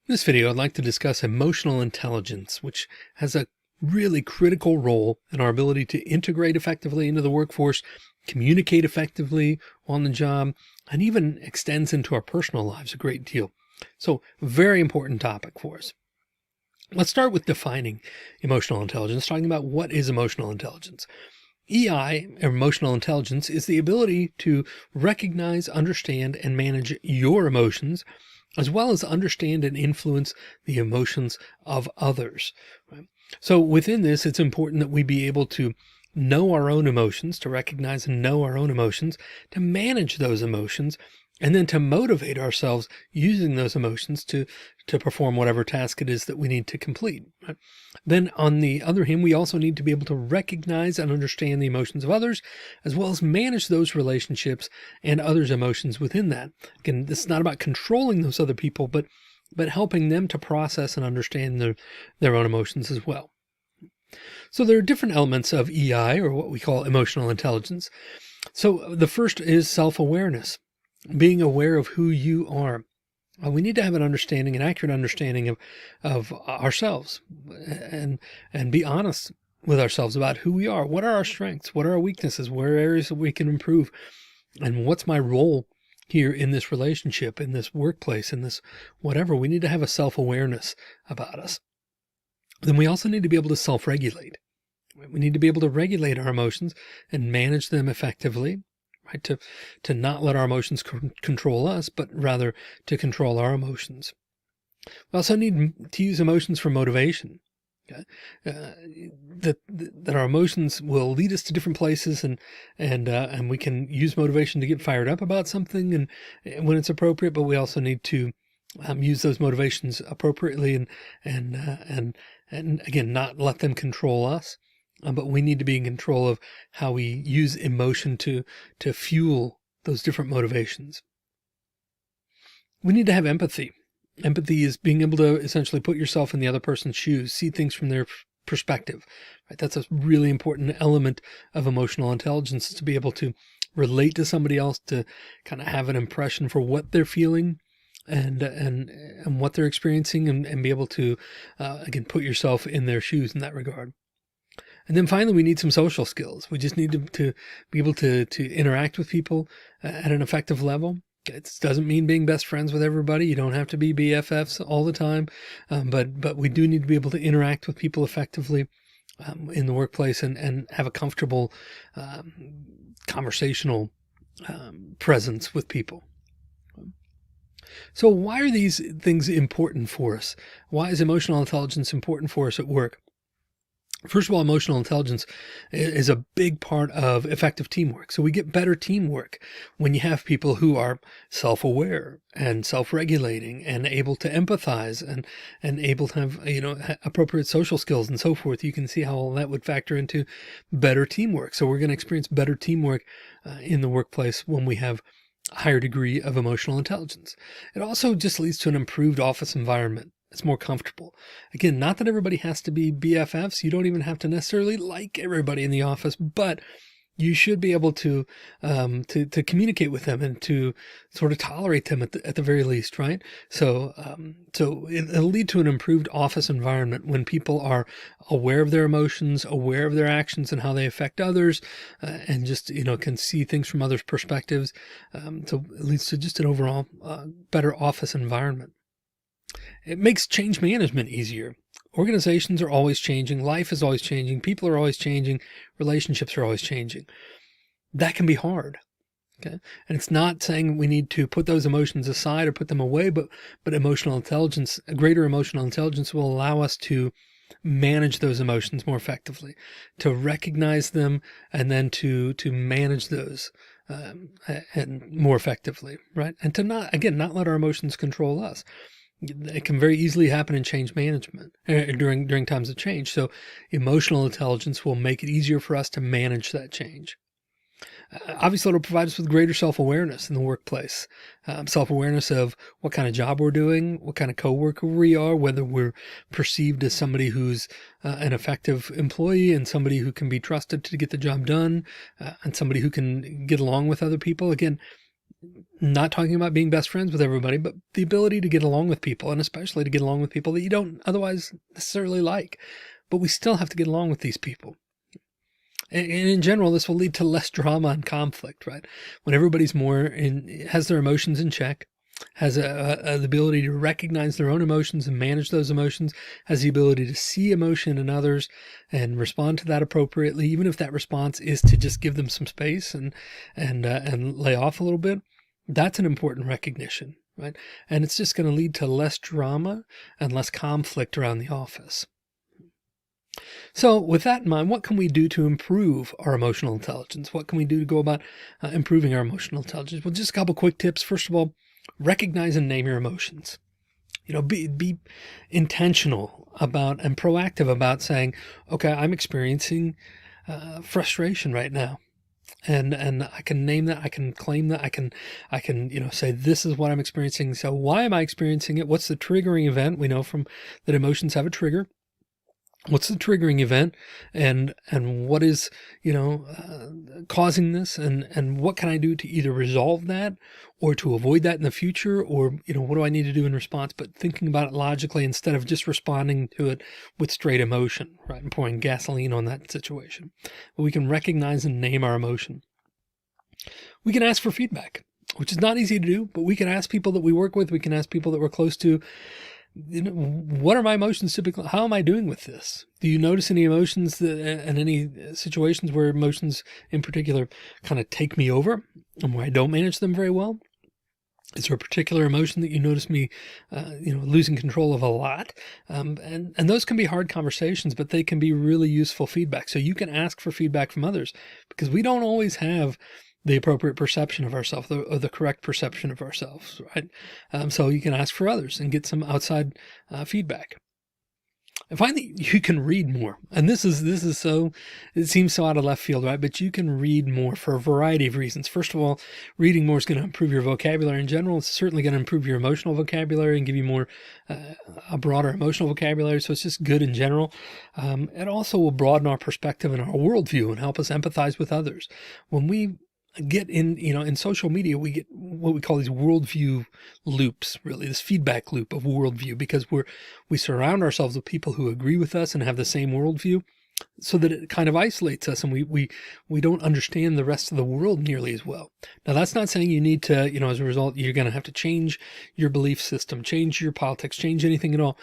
In this video, I'd like to discuss emotional intelligence, which has a really critical role in our ability to integrate effectively into the workforce, communicate effectively on the job, and even extends into our personal lives a great deal. So, very important topic for us. Let's start with defining emotional intelligence, talking about what is emotional intelligence. EI, emotional intelligence, is the ability to recognize, understand, and manage your emotions, as well as understand and influence the emotions of others. Right? So within this, it's important that we be able to know our own emotions, to recognize and know our own emotions, to manage those emotions, and then to motivate ourselves using those emotions to perform whatever task it is that we need to complete. Right? Then on the other hand, we also need to be able to recognize and understand the emotions of others, as well as manage those relationships and others' emotions within that. Again, this is not about controlling those other people, but helping them to process and understand their own emotions as well. So there are different elements of EI, or what we call emotional intelligence. So the first is self-awareness. Being aware of who you are. We need to have an understanding, an accurate understanding of ourselves, and be honest with ourselves about who we are. What are our strengths? What are our weaknesses? Where are areas that we can improve? And what's my role here in this relationship, in this workplace, in this whatever? We need to have a self-awareness about us. Then we also need to be able to self-regulate. We need to be able to regulate our emotions and manage them effectively. Right, to not let our emotions control us, but rather to control our emotions. We also need to use emotions for motivation. Okay? That our emotions will lead us to different places, and we can use motivation to get fired up about something, and when it's appropriate. But we also need to use those motivations appropriately, and again, not let them control us. But we need to be in control of how we use emotion to fuel those different motivations. We need to have empathy. Empathy is being able to essentially put yourself in the other person's shoes, see things from their perspective. Right? That's a really important element of emotional intelligence, is to be able to relate to somebody else, to kind of have an impression for what they're feeling and what they're experiencing, and be able to, again, put yourself in their shoes in that regard. And then finally, we need some social skills. We just need to be able to interact with people at an effective level. It doesn't mean being best friends with everybody. You don't have to be BFFs all the time, but we do need to be able to interact with people effectively in the workplace, and have a comfortable conversational presence with people. So why are these things important for us? Why is emotional intelligence important for us at work? First of all, emotional intelligence is a big part of effective teamwork. So we get better teamwork when you have people who are self-aware and self-regulating and able to empathize and able to have, appropriate social skills and so forth. You can see how all that would factor into better teamwork. So we're going to experience better teamwork in the workplace when we have a higher degree of emotional intelligence. It also just leads to an improved office environment. It's more comfortable. Again, not that everybody has to be BFFs. You don't even have to necessarily like everybody in the office, but you should be able to communicate with them and to sort of tolerate them at the very least, right? So it'll lead to an improved office environment when people are aware of their emotions, aware of their actions and how they affect others, and just can see things from others' perspectives. So it leads to just an overall better office environment. It makes change management easier. Organizations are always changing. Life is always changing. People are always changing. Relationships are always changing. That can be hard. Okay. And it's not saying we need to put those emotions aside or put them away, but emotional intelligence, a greater emotional intelligence, will allow us to manage those emotions more effectively, to recognize them, and then to manage those and more effectively, right? And to not let our emotions control us. It can very easily happen in change management during times of change. So emotional intelligence will make it easier for us to manage that change. Obviously, it'll provide us with greater self-awareness in the workplace, self-awareness of what kind of job we're doing, what kind of coworker we are, whether we're perceived as somebody who's an effective employee and somebody who can be trusted to get the job done, and somebody who can get along with other people. Again, Not talking about being best friends with everybody, but the ability to get along with people, and especially to get along with people that you don't otherwise necessarily like, but we still have to get along with these people. And in general, this will lead to less drama and conflict, right? When everybody's has their emotions in check, has the ability to recognize their own emotions and manage those emotions, has the ability to see emotion in others and respond to that appropriately, even if that response is to just give them some space and lay off a little bit. That's an important recognition, right? And it's just going to lead to less drama and less conflict around the office. So with that in mind, what can we do to improve our emotional intelligence? What can we do to go about improving our emotional intelligence? Well, just a couple quick tips. First of all, recognize and name your emotions. Be intentional about and proactive about saying, okay, I'm experiencing frustration right now. And I can name that, I can claim that, I can, say, this is what I'm experiencing. So why am I experiencing it? What's the triggering event? We know that emotions have a trigger. What's the triggering event, and what is, causing this, and what can I do to either resolve that or to avoid that in the future? Or, what do I need to do in response? But thinking about it logically instead of just responding to it with straight emotion, right? And pouring gasoline on that situation. But we can recognize and name our emotion. We can ask for feedback, which is not easy to do, but we can ask people that we work with. We can ask people that we're close to, what are my emotions typically? How am I doing with this? Do you notice any emotions and any situations where emotions in particular kind of take me over and where I don't manage them very well? Is there a particular emotion that you notice me, losing control of a lot? And those can be hard conversations, but they can be really useful feedback. So you can ask for feedback from others, because we don't always have the appropriate perception of ourselves, or the correct perception of ourselves, right? So you can ask for others and get some outside feedback. And finally, you can read more. And this is so, it seems so out of left field, right? But you can read more for a variety of reasons. First of all, reading more is going to improve your vocabulary in general. It's certainly going to improve your emotional vocabulary and give you more, a broader emotional vocabulary. So it's just good in general. It also will broaden our perspective and our worldview and help us empathize with others. When we get in social media, we get what we call these worldview loops, really this feedback loop of worldview, because we surround ourselves with people who agree with us and have the same worldview, so that it kind of isolates us and we don't understand the rest of the world nearly as well. Now, that's not saying you need to, as a result, you're going to have to change your belief system, change your politics, change anything at all.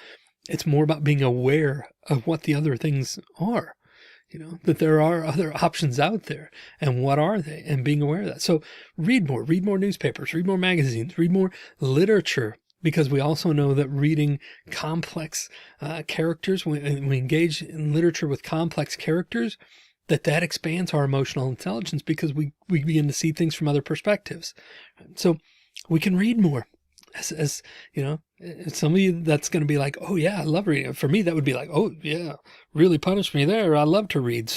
It's more about being aware of what the other things are. That there are other options out there, and what are they, and being aware of that. So read more newspapers, read more magazines, read more literature, because we also know that reading complex characters, when we engage in literature with complex characters, that expands our emotional intelligence, because we begin to see things from other perspectives. So we can read more. As some of you, that's going to be like, oh yeah, I love reading. For me, that would be like, oh yeah, really punish me there. I love to read.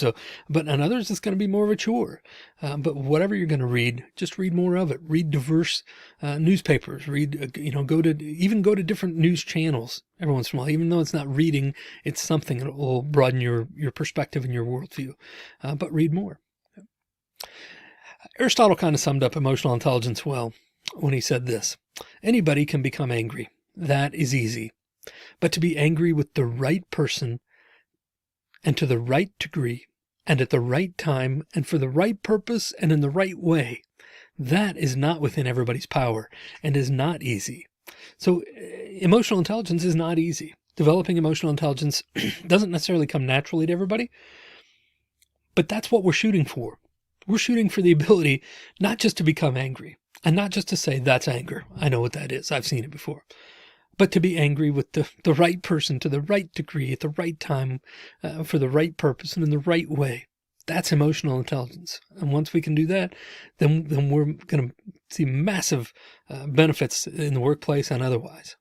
But on others, it's going to be more of a chore. But whatever you're going to read, just read more of it. Read diverse newspapers. Read, go to different news channels every once in a while. Even though it's not reading, it's something that will broaden your perspective and your worldview. But read more. Aristotle kind of summed up emotional intelligence well when he said this: anybody can become angry. That is easy. But to be angry with the right person, and to the right degree, and at the right time, and for the right purpose, and in the right way, that is not within everybody's power and is not easy. So emotional intelligence is not easy. Developing emotional intelligence doesn't necessarily come naturally to everybody, but that's what we're shooting for. We're shooting for the ability not just to become angry, and not just to say, that's anger. I know what that is. I've seen it before. But to be angry with the right person, to the right degree, at the right time, for the right purpose, and in the right way. That's emotional intelligence. And once we can do that, then we're going to see massive benefits in the workplace and otherwise.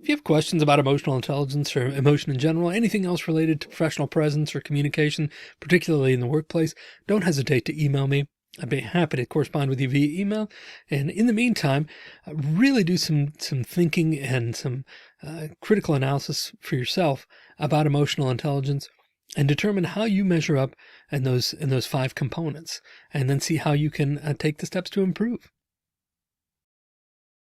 If you have questions about emotional intelligence or emotion in general, anything else related to professional presence or communication, particularly in the workplace, don't hesitate to email me. I'd be happy to correspond with you via email. And in the meantime, really do some thinking and some critical analysis for yourself about emotional intelligence, and determine how you measure up in those 5 components, and then see how you can take the steps to improve.